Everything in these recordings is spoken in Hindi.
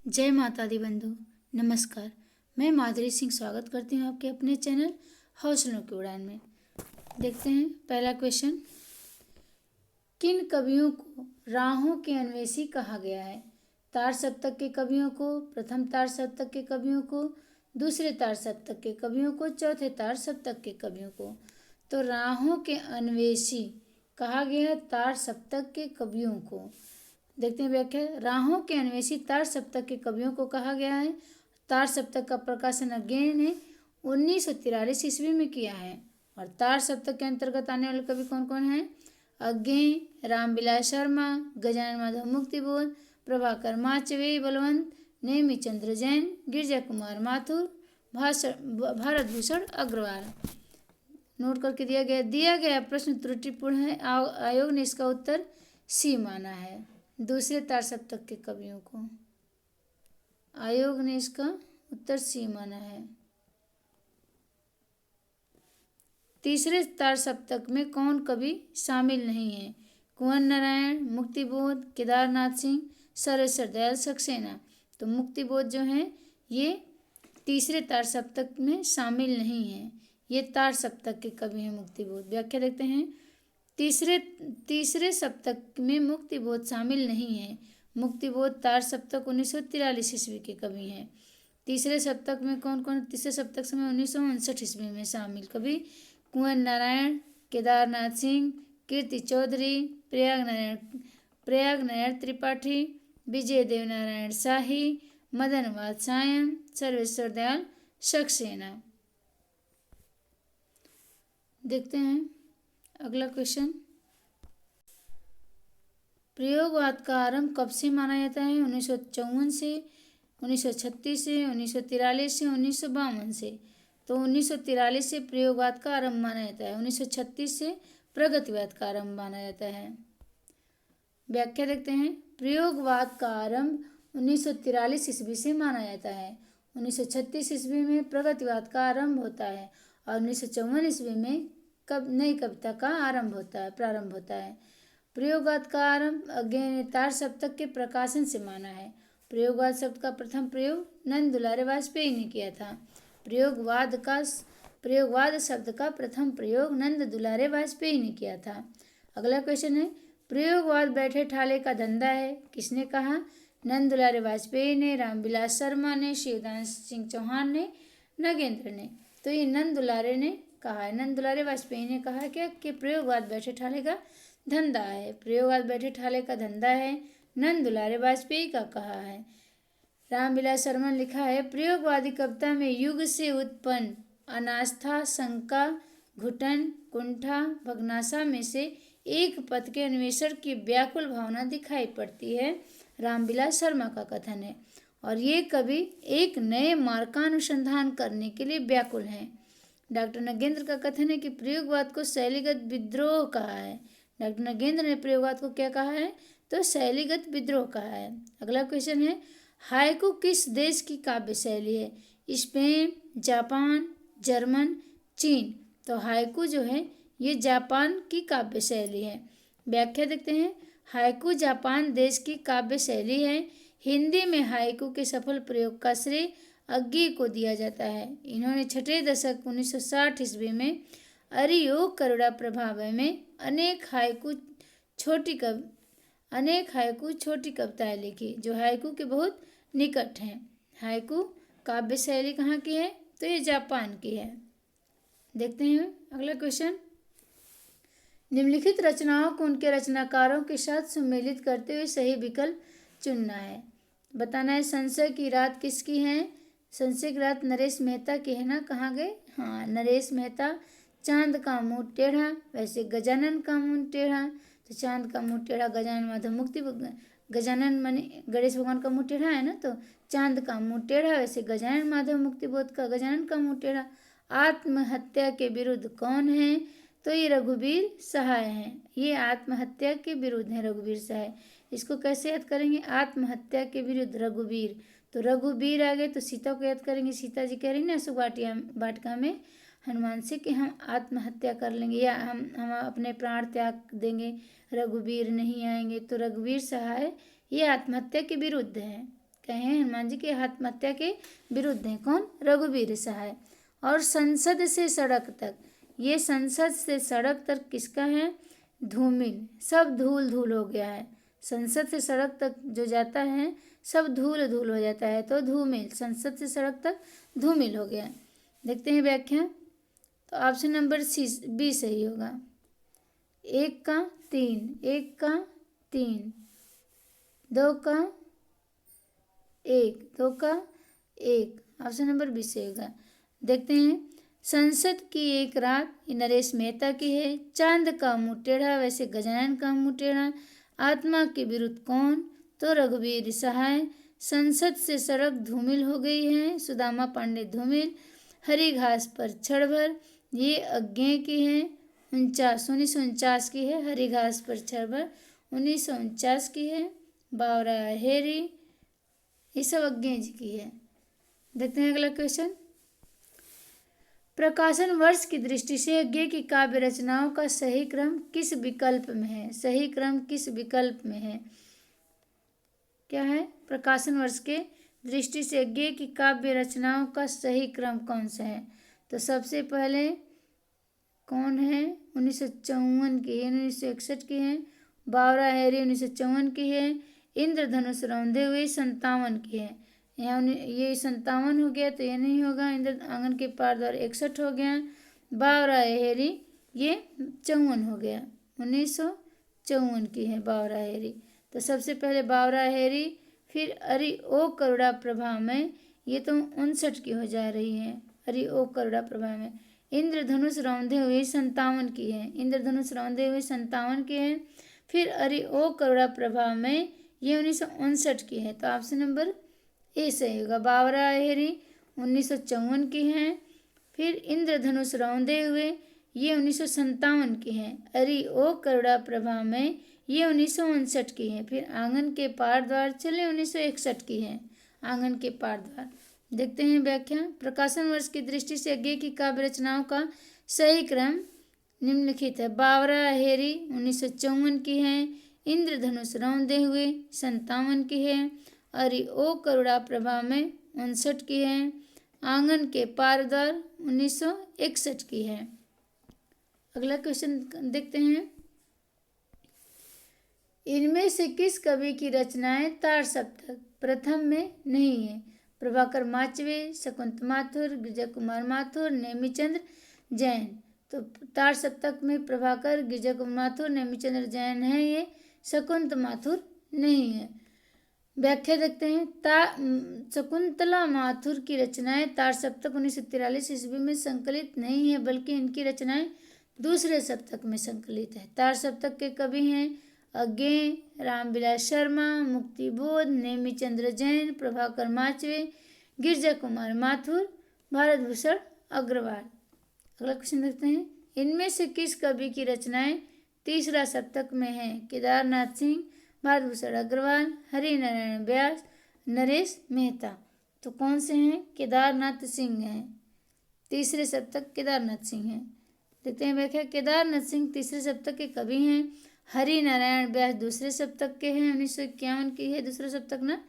जय माता दी बंधु, नमस्कार। मैं माधुरी सिंह स्वागत करती हूँ आपके अपने चैनल हौसलों की उड़ान में। देखते हैं पहला क्वेश्चन, किन कवियों को राहों के अन्वेषी कहा गया है? तार सप्तक के कवियों को, प्रथम तार सप्तक के कवियों को, दूसरे तार सप्तक के कवियों को, चौथे तार सप्तक के कवियों को। तो राहों के अन्वेषी कहा गया है तार सप्तक के कवियों को। देखते हैं व्याख्या। राहों के अन्वेषी तार सप्तक के कवियों को कहा गया है। तार सप्तक का प्रकाशन अज्ञेय ने 1943 ईस्वी में किया है। और तार सप्तक के अंतर्गत आने वाले कवि कौन कौन हैं? अज्ञेय, रामविलास शर्मा, गजानन माधव मुक्तिबोध, प्रभाकर माचवे बलवंत, नेमिचंद्र जैन, गिरजा कुमार माथुर, भारत भूषण अग्रवाल। नोट करके दिया गया प्रश्न त्रुटिपूर्ण है। आयोग ने इसका उत्तर सी माना है। दूसरे तार सप्तक के कवियों को आयोग ने इसका उत्तर सी माना है। तीसरे तार सप्तक में कौन कवि शामिल नहीं है? कुंवर नारायण, मुक्तिबोध, केदारनाथ सिंह, सर्वेश्वर दयाल सक्सेना। तो मुक्तिबोध जो है ये तीसरे तार सप्तक में शामिल नहीं है। ये तार सप्तक के कवि हैं मुक्तिबोध। व्याख्या देखते हैं। तीसरे सप्तक में मुक्तिबोध शामिल नहीं है। मुक्तिबोध तार सप्तक 1943 ईस्वी के कवि हैं। तीसरे सप्तक में कौन कौन? तीसरे सप्तक से 1959 ईस्वी में शामिल कवि कुंवर नारायण, केदारनाथ सिंह, कीर्ति चौधरी, प्रयाग नारायण त्रिपाठी, विजय देव नारायण शाही, मदन वात्सायन, सर्वेश्वर दयाल सक्सेना। देखते हैं अगला क्वेश्चन, प्रयोगवाद का आरंभ कब से माना जाता है? 1954 से, 1936 से, 1943 से, 1952 से। तो 1943 से प्रयोगवाद का आरंभ माना जाता है। 1936 से प्रगतिवाद का आरंभ माना जाता है। व्याख्या देखते हैं। प्रयोगवाद का आरंभ 1943 ईस्वी से माना जाता है। 1936 ईस्वी में प्रगतिवाद का आरंभ होता है और 1954 ईस्वी में नई कविता का प्रारंभ होता है। प्रयोगवाद का आरंभ अज्ञेय ने तार सप्तक के प्रकाशन से माना है। प्रयोगवाद शब्द का प्रथम प्रयोग नंद दुलारे वाजपेयी ने किया था। प्रयोगवाद शब्द का प्रथम प्रयोग नंद दुलारे वाजपेयी ने किया था। अगला क्वेश्चन है, प्रयोगवाद बैठे ठाले का धंधा है, किसने कहा? नंद दुलारे वाजपेयी ने, रामविलास शर्मा ने, शिवदान सिंह चौहान ने, नगेंद्र ने। तो ये नंद दुलारे ने कहा है। नंद दुलारे वाजपेयी ने कहा है क्या कि प्रयोगवाद बैठे ठाले का धंधा है। प्रयोगवाद बैठे ठाले का धंधा है, नंद दुलारे वाजपेयी का कहा है। रामविलास शर्मा ने लिखा है, प्रयोगवादी कविता में युग से उत्पन्न अनास्था, शंका, घुटन, कुंठा, भग्नाशा में से एक पथ के अन्वेषण की व्याकुल भावना दिखाई पड़ती है। रामविलास शर्मा का कथन है। और ये कवि एक नए मार्ग का अनुसंधान करने के लिए व्याकुल हैं। डॉक्टर नगेंद्र का कथन है कि प्रयोगवाद को शैलीगत विद्रोह कहा है। डॉक्टर नगेंद्र ने प्रयोगवाद को क्या कहा है? तो शैलीगत विद्रोह कहा है। अगला क्वेश्चन है, हाइकू किस देश की काव्य शैली है? स्पेन, जापान, जर्मन, चीन। तो हाइकू जो है ये जापान की काव्य शैली है। व्याख्या देखते हैं। हाइकू जापान देश की काव्य शैली है। हिंदी में हाइकू के सफल प्रयोग का श्रेय अज्ञेय को दिया जाता है। इन्होंने छठे दशक 1960 ईस्वी में अरियोग करुणा प्रभाव में अनेक हाइकू छोटी कविताएं लिखी जो हाइकू के बहुत निकट हैं। हाइकू काव्य शैली कहाँ की है? तो ये जापान की है। देखते हैं अगला क्वेश्चन, निम्नलिखित रचनाओं को उनके रचनाकारों के साथ सम्मिलित करते हुए सही विकल्प चुनना है। बताना है संशय की रात किसकी है? संशय की रात नरेश मेहता की है ना। कहाँ गए? हाँ, नरेश मेहता। चांद का मुंह टेढ़ा, वैसे गजानन का मुंह टेढ़ा। तो चांद का मुंह टेढ़ा गजानन माधव मुक्ति, गजानन माने गणेश भगवान का मुंह टेढ़ा है ना। तो चांद का मुंह टेढ़ा, वैसे गजानन माधव मुक्तिबोध का गजानन का मुंह टेढ़ा। आत्महत्या के विरुद्ध कौन है? तो ये रघुवीर सहाय हैं। ये आत्महत्या के विरुद्ध है रघुवीर सहाय। इसको कैसे याद करेंगे? आत्महत्या के विरुद्ध रघुवीर। तो रघुवीर आ गए तो सीता को याद करेंगे। सीता जी कह रही ना अशोक वाटिका में हनुमान से कि हम आत्महत्या कर लेंगे या हम अपने प्राण त्याग देंगे, रघुवीर नहीं आएंगे। तो रघुवीर सहाय ये आत्महत्या के विरुद्ध है। हैं हनुमान जी के आत्महत्या के विरुद्ध हैं। कौन? रघुवीर सहाय। और संसद से सड़क तक, ये संसद से सड़क तक किसका है? धूमिल, सब धूल धूल हो गया है। संसद से सड़क तक जो जाता है सब धूल धूल हो जाता है, तो धूमिल, संसद से सड़क तक धूमिल हो गया। देखते हैं व्याख्या। तो ऑप्शन नंबर बी सही होगा। 1 का 3, 1 का 3, 2 का 1, 2 का 1, ऑप्शन नंबर बी सही होगा। देखते हैं। संसद की एक रात, ये नरेश मेहता की है। चांद का मुँह टेढ़ा, वैसे गजानन का मुँह टेढ़ा। आत्मा के विरुद्ध कौन? तो रघुवीर सहाय। संसद से सड़क धूमिल हो गई है, सुदामा पांडे धूमिल। हरी घास पर क्षणभर, ये अज्ञेय की है। 1949 की है। हरी घास पर क्षणभर 1949 की है। बावरा हेरी, ये सब अज्ञेय जी की है। देखते हैं अगला क्वेश्चन। प्रकाशन वर्ष की दृष्टि से अज्ञेय की काव्य रचनाओं का सही क्रम किस विकल्प में है? सही क्रम किस विकल्प में है? क्या है? प्रकाशन वर्ष के दृष्टि से अज्ञेय की काव्य रचनाओं का सही क्रम कौन सा है? तो सबसे पहले कौन है? 1954 की है, 1961 की है। बावरा हेरी 1954 की है। इंद्रधनुष रौंदे हुए 57 की है। यहाँ ये 57 हो गया तो ये नहीं होगा। इंद्र आंगन के पार द्वार 61 हो गया। बावरा हेरी ये 54 हो गया, 1954 की है बावरा हेरी। तो सबसे पहले बावरा हेरी, फिर अरि ओ करुणा प्रभा में, ये तो 59 की हो जा रही है। अरि ओ करुणा प्रभा में। इंद्रधनुष रौंदे हुए 57 की है। इंद्रधनुष रौंदे हुए 57 की है। फिर अरि ओ करुणा प्रभा में, ये 1959 की है। तो ऑप्शन नंबर ए सही होगा। बावरा हेरी 1954 की है। फिर इंद्रधनुष रौंदे हुए, ये 1957 की है। अरि ओ करुणा प्रभा में, ये 1959 की है। फिर आंगन के पार द्वार चले 1961 की है। आंगन के पार द्वार। देखते हैं व्याख्या। प्रकाशन वर्ष की दृष्टि से अज्ञेय की काव्य रचनाओं का सही क्रम निम्नलिखित है। बावरा हेरी 1954 की है। इंद्रधनुष रौंदे हुए 57 की है। अरि ओ करुणा प्रभा में 59 की है। आंगन के पार द्वार 1961 की है। अगला क्वेश्चन देखते हैं। इनमें से किस कवि की रचनाएं तार सप्तक प्रथम में नहीं है? प्रभाकर माचवे, शकुंत माथुर, गिरिजा कुमार माथुर, नेमीचंद्र जैन। तो तार सप्तक में प्रभाकर, गिरिजा कुमार माथुर, नेमीचंद्र जैन है। ये शकुंत माथुर नहीं है। व्याख्या देखते हैं। शकुंतला माथुर की रचनाएं तार सप्तक 1943 ईस्वी में संकलित नहीं है, बल्कि इनकी रचनाएं दूसरे सप्तक में संकलित है। तार सप्तक के कवि हैं अज्ञेय, रामविलास शर्मा, मुक्तिबोध, नेमीचंद्र जैन, प्रभाकर माचवे, गिरिजा कुमार माथुर, भारत भूषण अग्रवाल। अगला क्वेश्चन देखते हैं। इनमें से किस कवि की रचनाएं तीसरा सप्तक में है? केदारनाथ सिंह, भारत भूषण अग्रवाल, हरि नारायण व्यास, नरेश मेहता। तो कौन से हैं? केदारनाथ सिंह हैं। तीसरे सप्तक केदारनाथ सिंह हैं। देखते हैं व्याख्या। केदारनाथ सिंह तीसरे सप्तक के कवि हैं। हरि नारायण व्यास दूसरे सप्तक के हैं, 1951 की है दूसरा सप्तक ना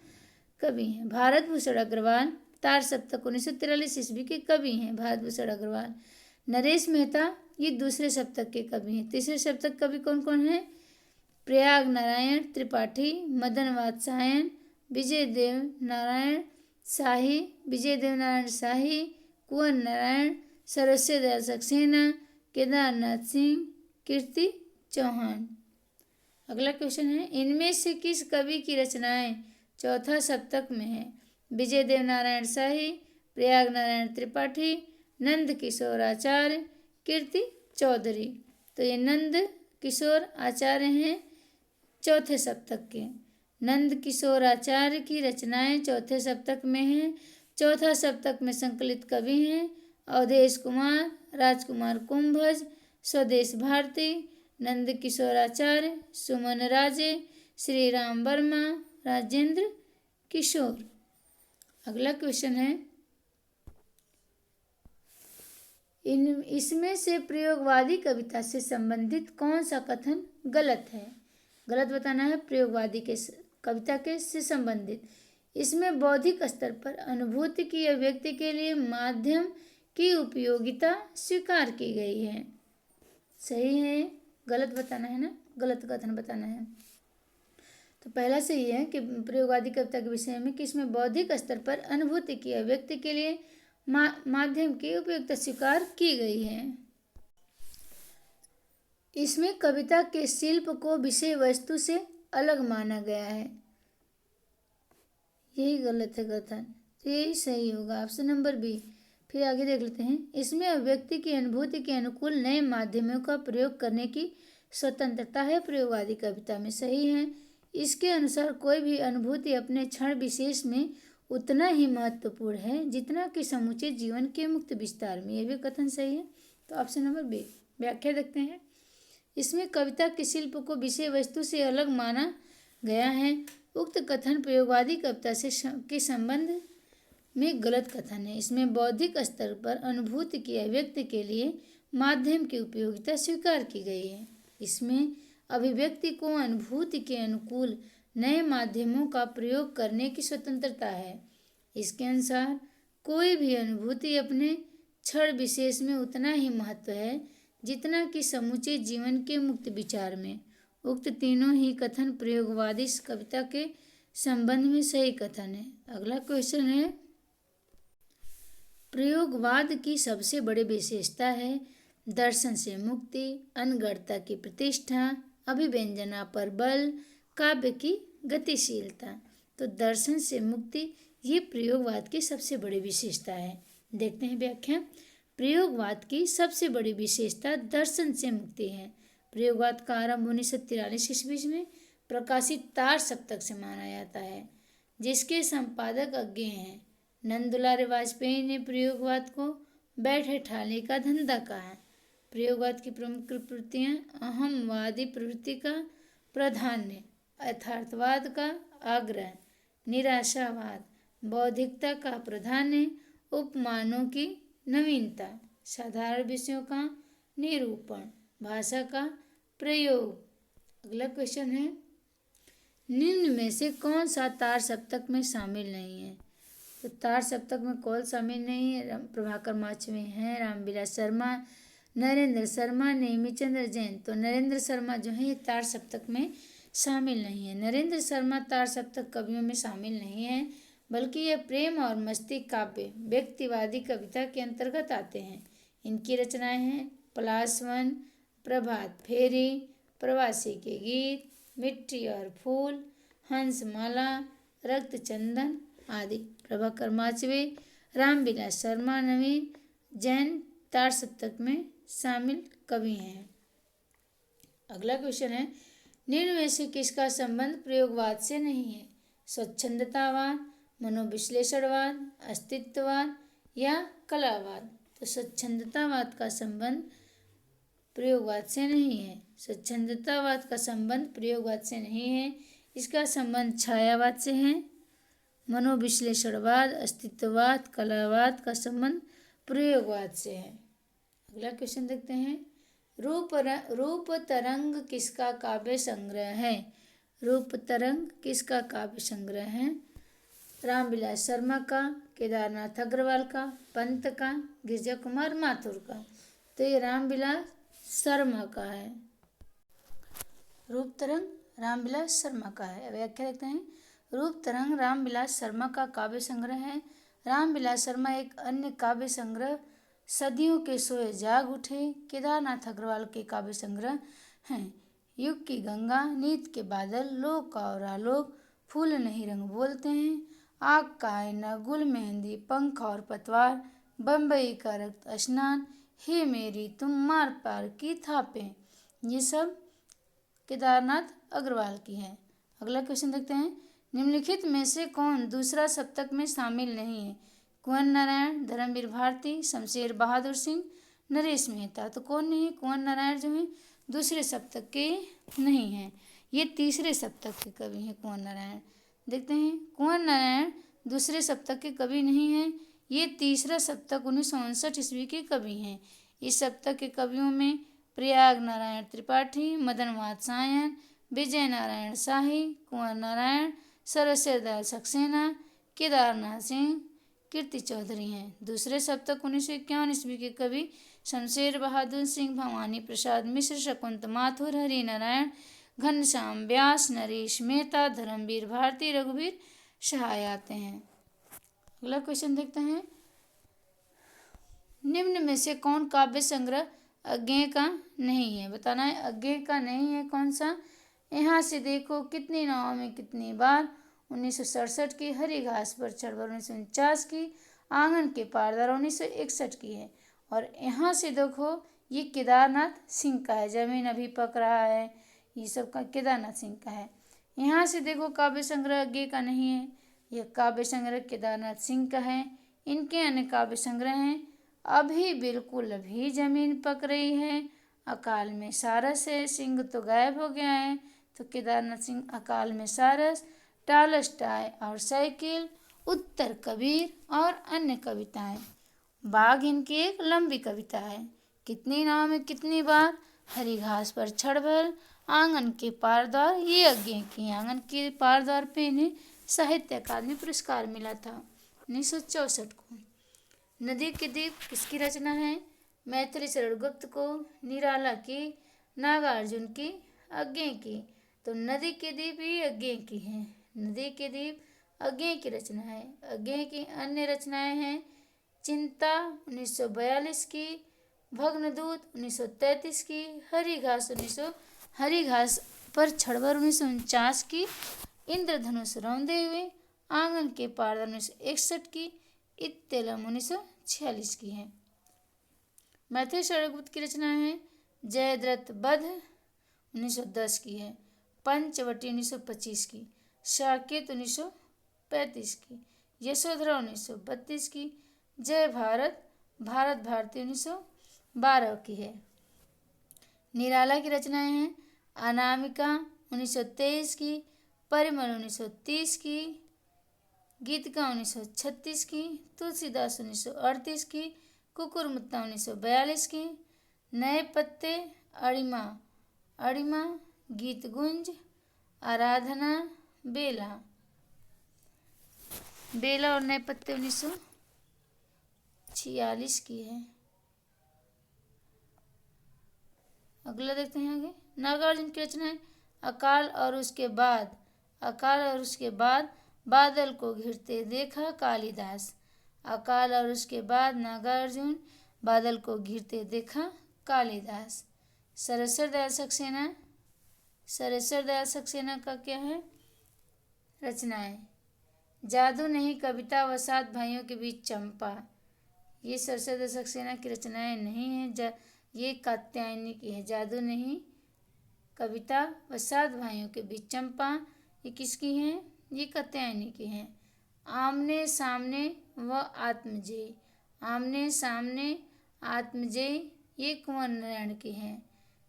कवि हैं। भारत भूषण अग्रवाल तार सप्तक 1943 ईस्वी के कवि हैं। भारत भूषण अग्रवाल। नरेश मेहता ये दूसरे सप्तक के कवि हैं। तीसरे सप्तक कवि कौन कौन है? प्रयाग नारायण त्रिपाठी, मदन वात्सायन, विजय देव नारायण शाही, विजय देव नारायण शाही, कुंवर नारायण, सरस्वती दयाल सक्सेना, केदारनाथ सिंह, कीर्ति चौहान। अगला क्वेश्चन है। इनमें से किस कवि की रचनाएं चौथा सप्तक में है? विजय देव नारायण शाही, प्रयाग नारायण त्रिपाठी, नंद किशोर आचार्य, कीर्ति चौधरी। तो ये नंद किशोर आचार्य हैं चौथे सप्तक के। नंद किशोर आचार्य की रचनाएं चौथे सप्तक में हैं। चौथा सप्तक में संकलित कवि हैं अवधेश कुमार, राजकुमार कुंभज, स्वदेश भारती, नंद किशोर आचार्य, सुमन राजे, श्री राम वर्मा, राजेंद्र किशोर। अगला क्वेश्चन है। इसमें से प्रयोगवादी कविता से संबंधित कौन सा कथन गलत है? गलत बताना है। प्रयोगवादी के कविता के से संबंधित। इसमें बौद्धिक स्तर पर अनुभूति की अभिव्यक्ति के लिए माध्यम की उपयोगिता स्वीकार की गई है। सही है, गलत बताना है ना, गलत कथन बताना है। तो पहला सही है कि प्रयोगवादी कविता के विषय में कि इसमें बौद्धिक स्तर पर अनुभूति की अभिव्यक्ति के लिए माध्यम की उपयोगिता स्वीकार की गई है। इसमें कविता के शिल्प को विषय वस्तु से अलग माना गया है। यही गलत है कथन, तो यही सही होगा, ऑप्शन नंबर बी। फिर आगे देख लेते हैं। इसमें अभिव्यक्ति की अनुभूति के अनुकूल नए माध्यमों का प्रयोग करने की स्वतंत्रता है प्रयोगवादी कविता में। सही है। इसके अनुसार कोई भी अनुभूति अपने क्षण विशेष में उतना ही महत्वपूर्ण है जितना कि समूचे जीवन के मुक्त विस्तार में। यह भी कथन सही है, तो ऑप्शन नंबर बी। व्याख्या देखते हैं। इसमें कविता के शिल्प को विषय वस्तु से अलग माना गया है। उक्त कथन प्रयोगवादी कविता से के संबंध में गलत कथन है। इसमें बौद्धिक स्तर पर अनुभूति की अभिव्यक्ति के लिए माध्यम की उपयोगिता स्वीकार की गई है। इसमें अभिव्यक्ति को अनुभूति के अनुकूल नए माध्यमों का प्रयोग करने की स्वतंत्रता है। इसके अनुसार कोई भी अनुभूति अपने क्षण विशेष में उतना ही महत्व है जितना कि समूचे जीवन के मुक्त विचार में। उक्त तीनों ही कथन प्रयोगवादी कविता के संबंध में सही कथन है। अगला क्वेश्चन है, प्रयोगवाद की सबसे बड़ी विशेषता है दर्शन से मुक्ति, अनगढ़ता की प्रतिष्ठा, अभिव्यंजना पर बल, काव्य की गतिशीलता। तो दर्शन से मुक्ति ये प्रयोगवाद की सबसे बड़ी विशेषता है। देखते हैं व्याख्या। प्रयोगवाद की सबसे बड़ी विशेषता दर्शन से मुक्ति है। प्रयोगवाद का आरंभ 1943 ईस्वी में प्रकाशित तार सप्तक से माना जाता है, जिसके संपादक अज्ञेय हैं। नंदुलारे वाजपेयी ने प्रयोगवाद को बैठे ठाले का धंधा कहा है। प्रयोगवाद की प्रमुख प्रवृत्तियाँ अहमवादी प्रवृत्ति का प्राधान्य, यथार्थवाद का आग्रह, निराशावाद, बौद्धिकता का प्राधान्य, उपमानों की नवीनता, साधारण विषयों का निरूपण, भाषा का प्रयोग। अगला क्वेश्चन है, निम्न में से कौन सा तार सप्तक में शामिल नहीं है? तो तार सप्तक में कौन शामिल नहीं है? प्रभाकर माचवे हैं, रामविलास शर्मा, नरेंद्र शर्मा, नेमीचंद्र जैन। तो नरेंद्र शर्मा जो है ये तार सप्तक में शामिल नहीं है। नरेंद्र शर्मा तार सप्तक कवियों में शामिल नहीं है, बल्कि ये प्रेम और मस्ती काव्य व्यक्तिवादी कविता के अंतर्गत आते हैं। इनकी रचनाएं हैं पलाशवन, प्रभात फेरी, प्रवासी के गीत, मिट्टी और फूल, हंसमाला, रक्तचंदन आदि। प्रभाकर माचवे, रामविलास शर्मा, नवीन जैन तार सप्तक में शामिल कवि हैं। अगला क्वेश्चन है, निम्न में से किसका संबंध प्रयोगवाद से नहीं है? स्वच्छंदतावाद, मनोविश्लेषणवाद, अस्तित्ववाद या कलावाद। तो स्वच्छंदतावाद का संबंध प्रयोगवाद से नहीं है। स्वच्छंदतावाद का संबंध प्रयोगवाद से नहीं है। इसका संबंध छायावाद से है। मनोविश्लेषणवाद, अस्तित्ववाद, कलावाद का संबंध प्रयोगवाद से है। अगला क्वेश्चन देखते हैं, रूप तरंग किसका काव्य संग्रह है? रूप तरंग किसका काव्य संग्रह है? रामविलास शर्मा का, केदारनाथ अग्रवाल का, पंत का, गिरिजा कुमार माथुर का। तो ये रामविलास शर्मा का है। रूप तरंग रामविलास शर्मा का है। व्याख्या देखते हैं, रूप तरंग रामविलास शर्मा का काव्य संग्रह है। रामविलास शर्मा एक अन्य काव्य संग्रह सदियों के सोए जाग उठे केदारनाथ अग्रवाल के काव्य संग्रह हैं। युग की गंगा, नीत के बादल, लोक और आलोक, फूल नहीं रंग बोलते हैं, आग का आईना, गुल मेहंदी, पंख और पतवार, बम्बई का रक्त स्नान, हे मेरी तुम मार पार की थापें, ये सब केदारनाथ अग्रवाल की हैं। अगला क्वेश्चन देखते हैं, निम्नलिखित में से कौन दूसरा सप्तक में शामिल नहीं है? कुंवर नारायण, धर्मवीर भारती, शमशेर बहादुर सिंह, नरेश मेहता। तो कौन नहीं है? कुंवर नारायण जो है दूसरे सप्तक के नहीं हैं, ये तीसरे सप्तक के कवि हैं कुंवर नारायण। देखते हैं, कुंवर नारायण दूसरे सप्तक के कवि नहीं हैं, ये तीसरा सप्तक 1959 ईस्वी के कवि हैं। इस सप्तक के कवियों में प्रयाग नारायण त्रिपाठी, मदन वात्सायन, विजय नारायण शाही, कुंवर नारायण, सर्वश्री दयाल सक्सेना, केदारनाथ सिंह, कीर्ति चौधरी हैं। दूसरे सप्तक 1951 ईस्वी के कवि शमशेर बहादुर सिंह, भवानी प्रसाद मिश्र, शकुंत माथुर, हरि नारायण, घनश्याम व्यास, नरेश मेहता, धर्मवीर भारती, रघुवीर सहाय आते हैं। अगला क्वेश्चन देखते हैं, निम्न में से कौन काव्य संग्रह अज्ञेय का नहीं है? बताना है अज्ञेय का नहीं है कौन सा। यहाँ से देखो कितनी नावों में कितनी बार, 1967 की, हरी घास पर चढ़कर 1949 की, आंगन के पारदार 1961 की है। और यहाँ से देखो ये केदारनाथ सिंह का है, जमीन अभी पक रहा है, ये सब का केदारनाथ सिंह का है। यहाँ से देखो काव्य संग्रह अज्ञेय का नहीं है, यह काव्य संग्रह केदारनाथ सिंह का है। इनके अन्य काव्य संग्रह हैं अभी बिल्कुल अभी जमीन पक रही है, अकाल में सारस है, सिंह तो गायब हो गया है, तो केदारनाथ सिंह अकाल में सारस, टालस्टाय और साइकिल, उत्तर कबीर और अन्य कविताएं। बाघ इनकी एक लंबी कविता है। कितनी नाव में कितनी बार, हरी घास पर छड़भर, आंगन के पारद्वार, ये अज्ञेय की। आंगन के पारद्वार पे इन्हें साहित्य अकादमी पुरस्कार मिला था 1964 को। नदी के दीप किसकी रचना है? मैथिली शरण गुप्त को, निराला की, नागार्जुन की, अज्ञेय की। तो नदी के दीप ही अज्ञेय की है। नदी के दीप अज्ञेय की रचना है। अज्ञेय की अन्य रचनाएं हैं चिंता 1942 की, भग्नदूत 1933 की, हरी घास पर छड़वर 1949 की, इंद्रधनुष रौंदे हुए, आंगन के पारदार 1961 की, इत्तेलम 1946 की है। मैथिली शरण गुप्त की रचना है जयद्रथ वध 1910 की है, पंचवटी 1925 की, साकेत 1935 की, यशोधरा 1932 की, जय भारत भारती 1912 की है। निराला की रचनाएं हैं अनामिका 1923 की, परिमल 1930 की, गीतिका 1936 की, तुलसीदास 1938 की, कुकुरमुत्ता 1942 की, नए पत्ते, अड़िमा, गीतगुंज, आराधना, बेला और नए पत्ते 1946 की है। अगला देखते हैं आगे, नागार्जुन की रचना है अकाल और उसके बाद बादल को घिरते देखा कालिदास। अकाल और उसके बाद नागार्जुन, बादल को घिरते देखा कालिदास। सर्वेश्वर दयाल सक्सेना का क्या है रचनाएं? जादू नहीं कविता व 7 भाइयों के बीच चंपा, ये सर्वेश्वर दयाल सक्सेना की रचनाएं नहीं है, ये कात्यायनी की है। जादू नहीं कविता व 7 भाइयों के बीच चंपा, ये किसकी है? ये कात्यायनी की है। आमने सामने व आत्मजय, आमने सामने आत्मजय, ये कुंवर नारायण की है।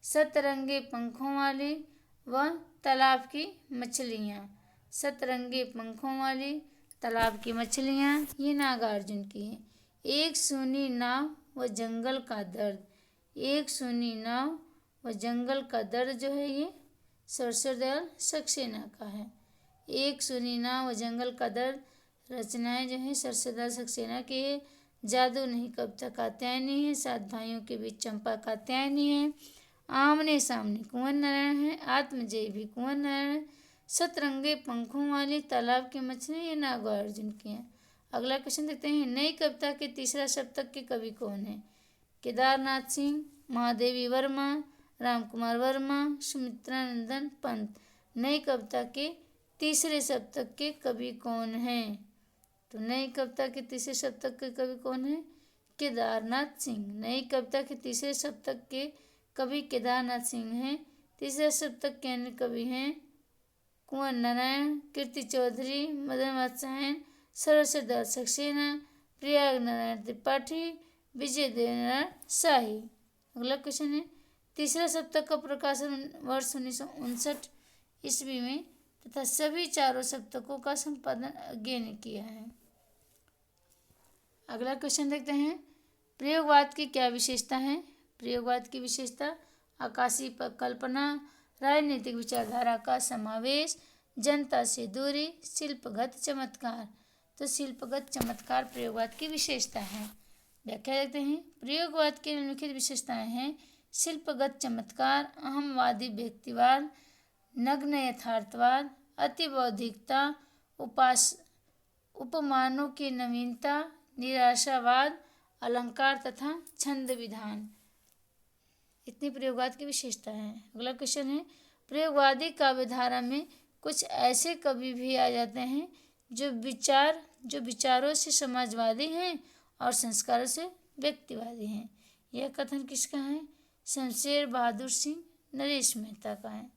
सतरंगे पंखों वाली व तालाब की मछलियाँ, सतरंगे पंखों वाली तालाब की मछलियाँ, ये नागार्जुन की है। एक सूनी नाव व जंगल का दर्द, एक सूनी नाव व जंगल का दर्द जो है ये सर्वेश्वर दयाल सक्सेना का है। एक सूनी नाव व जंगल का दर्द रचनाएं जो है सर्वेश्वर दयाल सक्सेना की है। जादू नहीं कविता कात्यायनी है, 7 भाइयों के बीच चंपा कात्यायनी है। आमने सामने कुंवर नारायण है, आत्मजय भी कुंवर नारायण है। सतरंगे पंखों वाली तालाब की मछली ये नागार्जुन की है। अगला क्वेश्चन देखते हैं, नई कविता के तीसरा सप्तक के कवि कौन है? केदारनाथ सिंह, महादेवी वर्मा, राम कुमार वर्मा, सुमित्रानंदन पंत। नई कविता के तीसरे सप्तक के कवि कौन हैं? तो नई कविता के तीसरे सप्तक के कवि कौन है? केदारनाथ सिंह। नई कविता के तीसरे सप्तक के कवि केदारनाथ सिंह हैं। तीसरे सप्तक के अन्य कवि हैं कुंवर नारायण, कीर्ति चौधरी, मदन वात्सायन, सर्वेश्वर दयाल सक्सेना, प्रयाग नारायण त्रिपाठी, विजय देवनारायण शाही। अगला क्वेश्चन है, तीसरा सप्तक का प्रकाशन वर्ष 1959 ईस्वी में तथा सभी चारों सप्तकों का संपादन अज्ञेय ने किया है। अगला क्वेश्चन देखते हैं, प्रयोगवाद की क्या विशेषता है? प्रयोगवाद की विशेषता आकाशीय कल्पना, राजनीतिक विचारधारा का समावेश, जनता से दूरी, शिल्पगत चमत्कार। तो शिल्पगत चमत्कार प्रयोगवाद की विशेषता है। व्याख्या देखते हैं। प्रयोगवाद की निम्नलिखित विशेषताएं हैं। शिल्पगत चमत्कार, अहमवादी व्यक्तिवाद, नग्न यथार्थवाद, अति बौद्धिकता, उपमानों की नवीनता, निराशावाद, अलंकार तथा छंद विधान। इतनी प्रयोगवाद की विशेषता है। अगला क्वेश्चन है, प्रयोगवादी काव्यधारा में कुछ ऐसे कवि भी आ जाते हैं जो विचारों से समाजवादी हैं और संस्कारों से व्यक्तिवादी हैं। यह कथन किसका है? शमशेर बहादुर सिंह नरेश मेहता का है।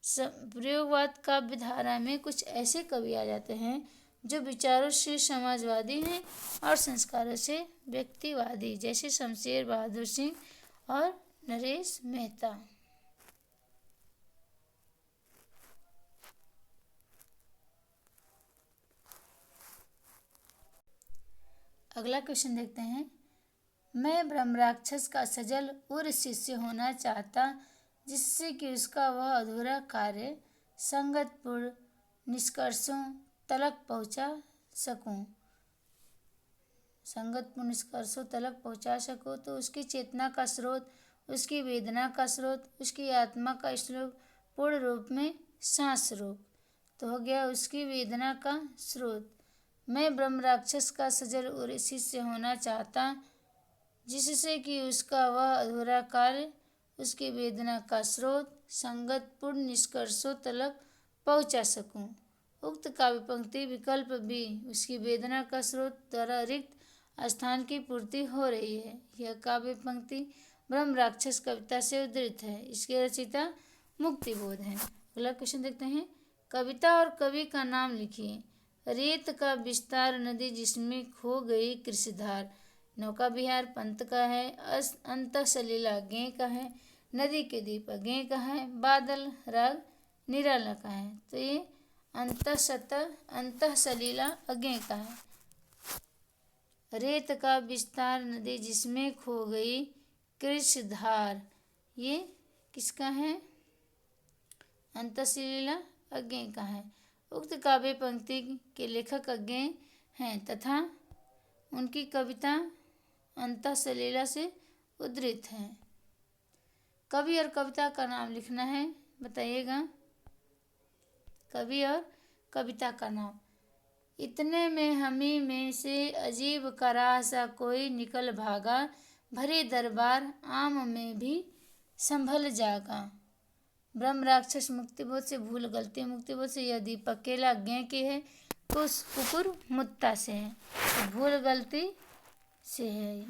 प्रयोगवाद काव्यधारा में कुछ ऐसे कवि आ जाते हैं जो विचारों से समाजवादी हैं और संस्कारों से व्यक्तिवादी, जैसे शमशेर बहादुर सिंह और नरेश मेहता। अगला क्वेश्चन देखते हैं। मैं ब्रह्मराक्षस का सजल उर शिष्य होना चाहता, जिससे कि उसका वह अधूरा कार्य संगतपूर्ण निष्कर्षों तलक पहुंचा सकूं। संगतपूर्ण निष्कर्षों तलक पहुंचा सकूं तो उसकी चेतना का स्रोत, उसकी वेदना का स्रोत, उसकी आत्मा का स्रोत पूर्ण रूप में सांस रूप। तो हो गया उसकी वेदना का स्रोत। मैं ब्रह्मराक्षस का सजल उर शिष्य होना चाहता, जिससे कि उसका वह अधूरा कार्य, उसकी वेदना का स्रोत संगतपूर्ण निष्कर्षों तलक पहुंचा सकूं। उक्त काव्य पंक्ति विकल्प बी, उसकी वेदना का स्रोत द्वारा रिक्त स्थान की पूर्ति हो रही है। यह काव्य पंक्ति ब्रह्मराक्षस कविता से उद्धृत है। इसके रचयिता मुक्तिबोध हैं। अगला क्वेश्चन देखते हैं। कविता और कवि का नाम लिखिए। रेत का विस्तार नदी जिसमें खो गई कृषिधार। नौका विहार पंत का है। अंतः सलीला गें का है। नदी के दीप गें का है। बादल राग निराला का है। तो ये अंतः सलीला अगें का है। रेत का विस्तार नदी जिसमें खो गई कृषिधार, ये किसका है? अंतः सलीला अगें का है। उक्त काव्य पंक्ति के लेखक अगें हैं तथा उनकी कविता अंतः सलीला से उद्धृत है। कवि और कविता का नाम लिखना है, बताइएगा। कवि और कविता का नाम। इतने में हमी में से अजीब करा सा कोई निकल भागा, भरे दरबार आम में भी संभल जागा। ब्रह्मराक्षस मुक्तिबोध से, भूल गलती मुक्तिबोध से, यह दीपक केला गें की है, कुकुर मुत्ता से है, तो भूल गलती से है।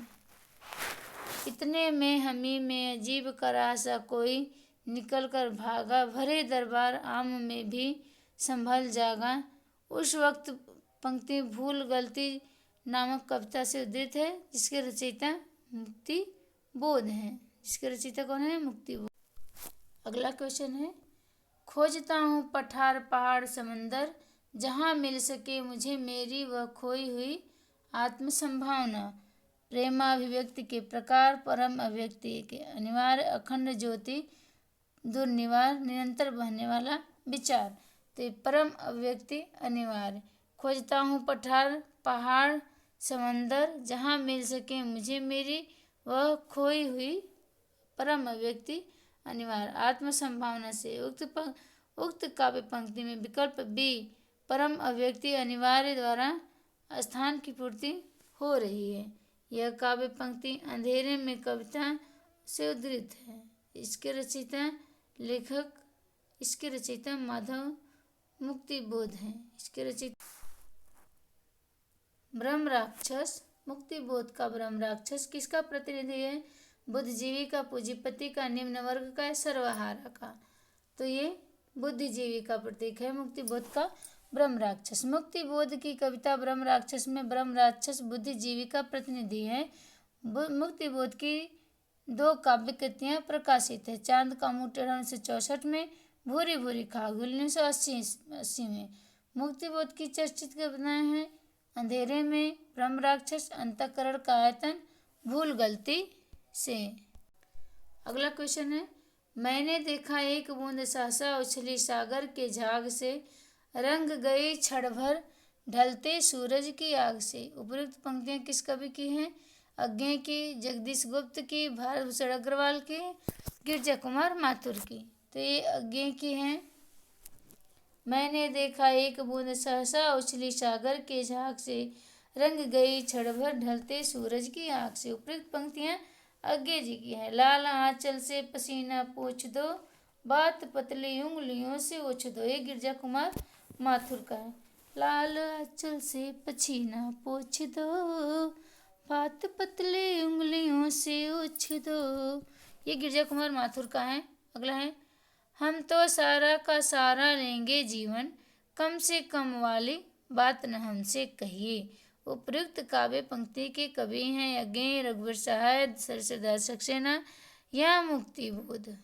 इतने में हमी में अजीब करा सा कोई निकल कर भागा, भरे दरबार आम में भी संभल जागा। उस वक्त पंक्ति भूल गलती नामक कविता से उद्धृत है, जिसके रचयिता मुक्तिबोध हैं। जिसके रचयिता कौन है? मुक्तिबोध। अगला क्वेश्चन है। खोजता हूँ पठार पहाड़ समंदर, जहाँ मिल सके मुझे मेरी वह खोई हुई आत्म संभावना। प्रेमाभिव्यक्ति के प्रकार, परम अभिव्यक्ति के अनिवार्य, अखंड ज्योति दुर्निवार, निरंतर बहने वाला विचार। तो परम अभिव्यक्ति अनिवार्य। खोजता हूँ पठार पहाड़ समंदर, जहाँ मिल सके मुझे मेरी वह खोई हुई परम अभिव्यक्ति अनिवार्य आत्म संभावना से। उक्त काव्य पंक्ति में विकल्प बी, परम अभिव्यक्ति अनिवार्य द्वारा स्थान की पूर्ति हो रही है। यह काव्य पंक्ति अंधेरे में कविता से उद्धृत है। इसके रचयिता माधव मुक्तिबोध हैं। इसके रचयिता ब्रह्मराक्षस मुक्तिबोध का ब्रह्मराक्षस किसका प्रतिनिधि है? बुद्धिजीवी का, पूंजीपति का, निम्न वर्ग का, सर्वहारा का। तो ये बुद्धिजीवी का प्रतीक है मुक्तिबोध का ब्रह्मराक्षस। मुक्तिबोध की कविता ब्रह्मराक्षस में ब्रह्मराक्षस बुद्धिजीवी का प्रतिनिधि है। मुक्तिबोध की 2 काव्य कृतियाँ प्रकाशित है। चांद का मुंह टेढ़ा 1964 में, भूरी भूरी खाक 1980 में। मुक्तिबोध की चर्चित कविताएं हैं अंधेरे में, ब्रह्मराक्षस, अंतःकरण का आयतन, भूल गलती से। अगला क्वेश्चन है। मैंने देखा एक बूंद सहसा उछली सागर के झाग से, रंग गई क्षण भर ढलते सूरज की आग से। उपयुक्त पंक्तियां किस कवि की हैं? अज्ञे की, जगदीश गुप्त की, भारत भूषण अग्रवाल की, गिरजा कुमार माथुर की। तो ये अज्ञे की हैं। मैंने देखा एक बूंद सहसा उछली सागर के झाग से, रंग गई क्षण भर ढलते सूरज की आग से। उपयुक्त पंक्तियां अज्ञे जी की हैं। लाल आंचल से पसीना पोंछ दो, बात पतली उंगलियों से ओछ दो। ये गिरजा कुमार माथुर का है। लाल आंचल से पसीना पोंछ दो, बात पतली उंगलियों से ओछ दो। ये गिरजा कुमार माथुर का है। अगला है, हम तो सारा का सारा लेंगे जीवन, कम से कम वाली बात न हमसे कहिए। उपयुक्त काव्य पंक्ति के कवि हैं अज्ञे, रघुवीर सहाय, सरसेदार सक्सेना या मुक्तिबोध।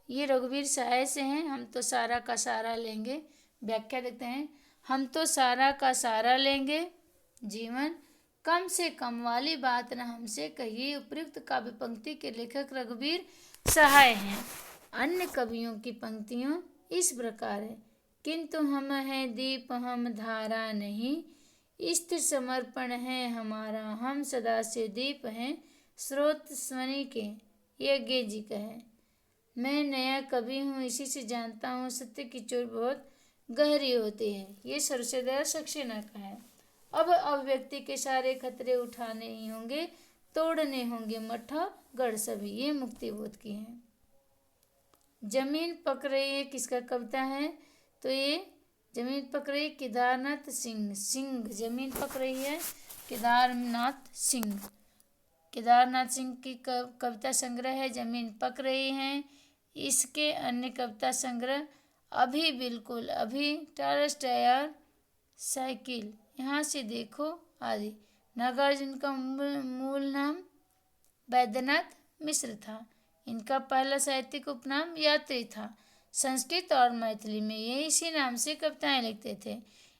ये रघुवीर सहाय से हैं। हम तो सारा का सारा लेंगे। व्याख्या देखते हैं। हम तो सारा का सारा लेंगे जीवन, कम से कम वाली बात न हमसे कहिए। उपयुक्त काव्य पंक्ति के लेखक रघुवीर सहाय हैं। अन्य कवियों की पंक्तियों इस प्रकार है। किंतु हम हैं दीप हम धारा नहीं, स्थिर समर्पण है हमारा, हम सदा से दीप हैं स्रोत स्वनि के। ये अज्ञे जी का है। मैं नया कवि हूँ, इसी से जानता हूँ सत्य की चोट बहुत गहरी होती है। ये सरसेदार सक्सेना का है। अब अभिव्यक्ति के सारे खतरे उठाने ही होंगे, तोड़ने होंगे मठा गढ़ सभी। ये मुक्तिबोध की है। जमीन पक रही है किसका कविता है? तो ये जमीन पक रही है केदारनाथ सिंह। जमीन पक रही है केदारनाथ सिंह। केदारनाथ सिंह की कविता संग्रह है जमीन पक रही है। इसके अन्य कविता संग्रह अभी बिल्कुल, अभी, टायर साइकिल, यहाँ से देखो आदि। नागार्जुन का मूल नाम वैद्यनाथ मिश्र था। इनका पहला साहित्यिक उपनाम यात्री था। संस्कृत और मैथिली में ये इसी नाम से कविताएं लिखते थे।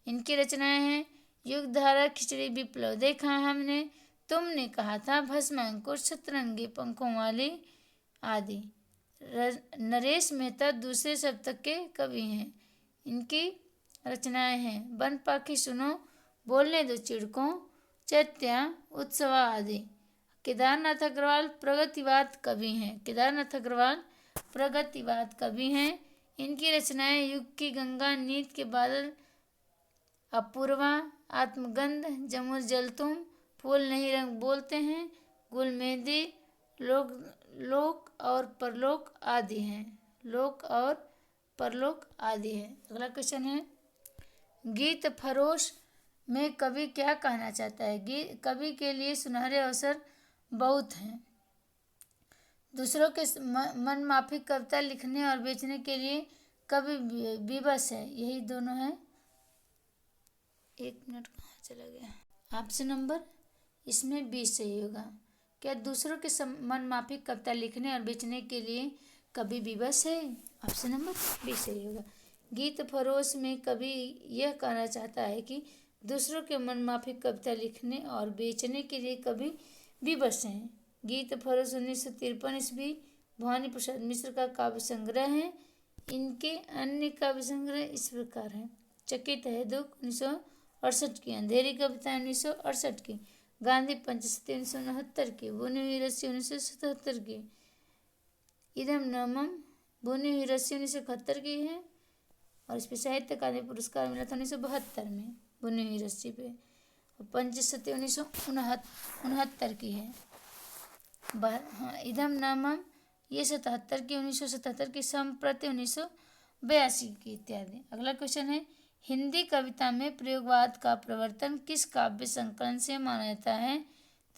इनकी रचनाएं हैं युगधारा, खिचड़ी, विप्लव देखा हमने, तुमने कहा था, भस्मांकुर, सतरंगी पंखों वाली आदि। नरेश मेहता दूसरे शतक के कवि हैं। इनकी रचनाएं हैं वन पाखी सुनो, बोलने दो चिड़कों, चैत्या, उत्सवा आदि। केदारनाथ अग्रवाल प्रगतिवाद कवि हैं। केदारनाथ अग्रवाल प्रगतिवाद कवि हैं। इनकी रचनाएं युग की गंगा, नीत के बादल, अपूर्वा, आत्मगंध, जमुर जल तुम, फूल नहीं रंग बोलते हैं, गुल मेहंदी, लोक और परलोक आदि हैं। लोक और परलोक आदि है। अगला क्वेश्चन है, गीत फरोश में कवि क्या कहना चाहता है? कवि के लिए सुनहरे अवसर बहुत हैं। दूसरों के मन माफिक कविता लिखने और बेचने के लिए कवि विवश है। यही दोनों है। 1 मिनट कहाँ चला गया? ऑप्शन नंबर इसमें 20 सही होगा। क्या दूसरों के मन माफिक कविता लिखने और बेचने के लिए कवि विवश है? ऑप्शन नंबर 20 सही होगा। गीत फरोश में कवि यह कहना चाहता है कि दूसरों के मन माफिक कविता लिखने और बेचने के लिए कवि विवश हैं। गीत फरोश 1953 ईस्वी भवानी प्रसाद मिश्र का काव्य संग्रह है। इनके अन्य काव्य संग्रह इस प्रकार हैं। चकित है दुख 1968 की, अंधेरी कविता 1968 की, गांधी पंचशती 1969 की, बुनी हुई रस्सी 1977 की, इदम नमम बुनी हुई रस्सी 1971 की है और इस पर साहित्य अकादमी पुरस्कार मिला था 1972 में बुनी हुई रस्सी पे। और पंचशती 1969 की है। हाँ, इदम नमम ये 77 की, 1977 की, संप्रति 1982 की इत्यादि। अगला क्वेश्चन है, हिंदी कविता में प्रयोगवाद का प्रवर्तन किस काव्य संकलन से माना जाता है?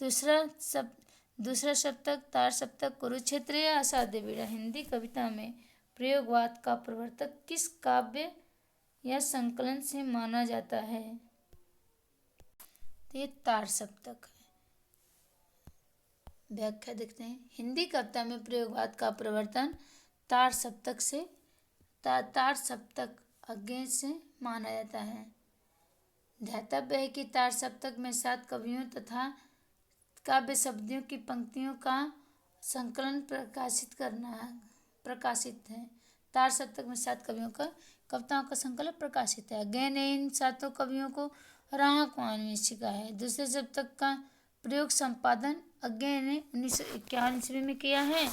दूसरा सप्तक, तार सप्तक, कुरुक्षेत्र या असाध्य बीड़ा। हिंदी कविता में प्रयोगवाद का प्रवर्तक किस काव्य या संकलन से माना जाता है? तो ये तार सप्तक है। व्याख्या देखते हैं। हिंदी कविता में प्रयोगवाद का प्रवर्तन तार सप्तक अज्ञे से माना जाता है। ध्यातव्य है कि तार सप्तक में 7 कवियों तथा काव्य शब्दियों की पंक्तियों का संकलन प्रकाशित है। तार सप्तक में 7 कवियों का कविताओं का संकलन प्रकाशित है। अज्ञे ने इन 7 कवियों को राह कुआन में सीखा है। दूसरे सप्तक का प्रयोग संपादन अज्ञे ने 1951 ईस्वी में किया है।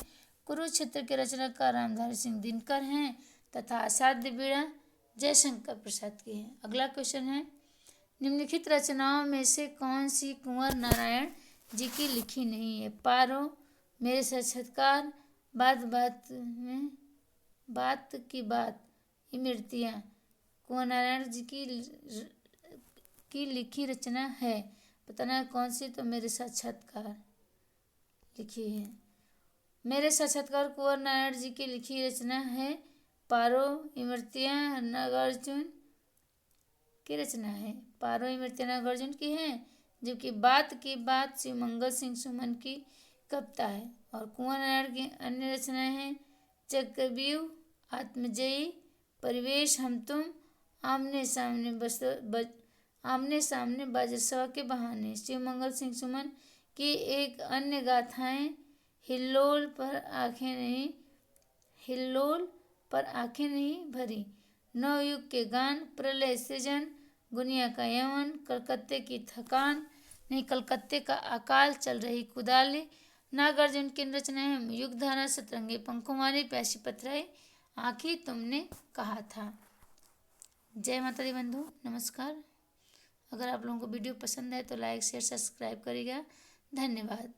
कुरुक्षेत्र के रचनाकार रामधारी सिंह दिनकर हैं तथा असाध्य बीड़ा जयशंकर प्रसाद की है। अगला क्वेश्चन है, निम्नलिखित रचनाओं में से कौन सी कुंवर नारायण जी की लिखी नहीं है? पारो, मेरे साक्षात्कार, बात बात में बात की बात, इमरतियाँ कुंवर नारायण जी की लिखी रचना है। बताना है कौन सी? तो मेरे साक्षात्कार लिखी है। मेरे साक्षात्कार कुंवर नारायण जी की लिखी रचना है। पारो, इमरतियाँ नागार्जुन की रचना है। पारो, इमरतियाँ नागार्जुन की है, जबकि बात की बात शिवमंगल सिंह सुमन की कविता है। और कुंवर नारायण की अन्य रचनाएं हैं चक्रव्यूह, आत्मजयी, परिवेश, हम तुम, आमने सामने बाजरसवा के बहाने। शिवमंगल सिंह सुमन की एक अन्य गाथाएं हिल्लोल पर आंखें नहीं भरी, नवयुग के गान, प्रलय सृजन, गुनिया का यमन, कलकत्ते की थकान नहीं कलकत्ते का अकाल, चल रही कुदाली। नागार्जुन की रचनाएं हैं युगधारा, सतरंगी पंखुमारी, प्यासी पथराई, आखिर तुमने कहा था। जय माता दी बंधु, नमस्कार। अगर आप लोगों को वीडियो पसंद है तो लाइक शेयर सब्सक्राइब करिएगा। धन्यवाद।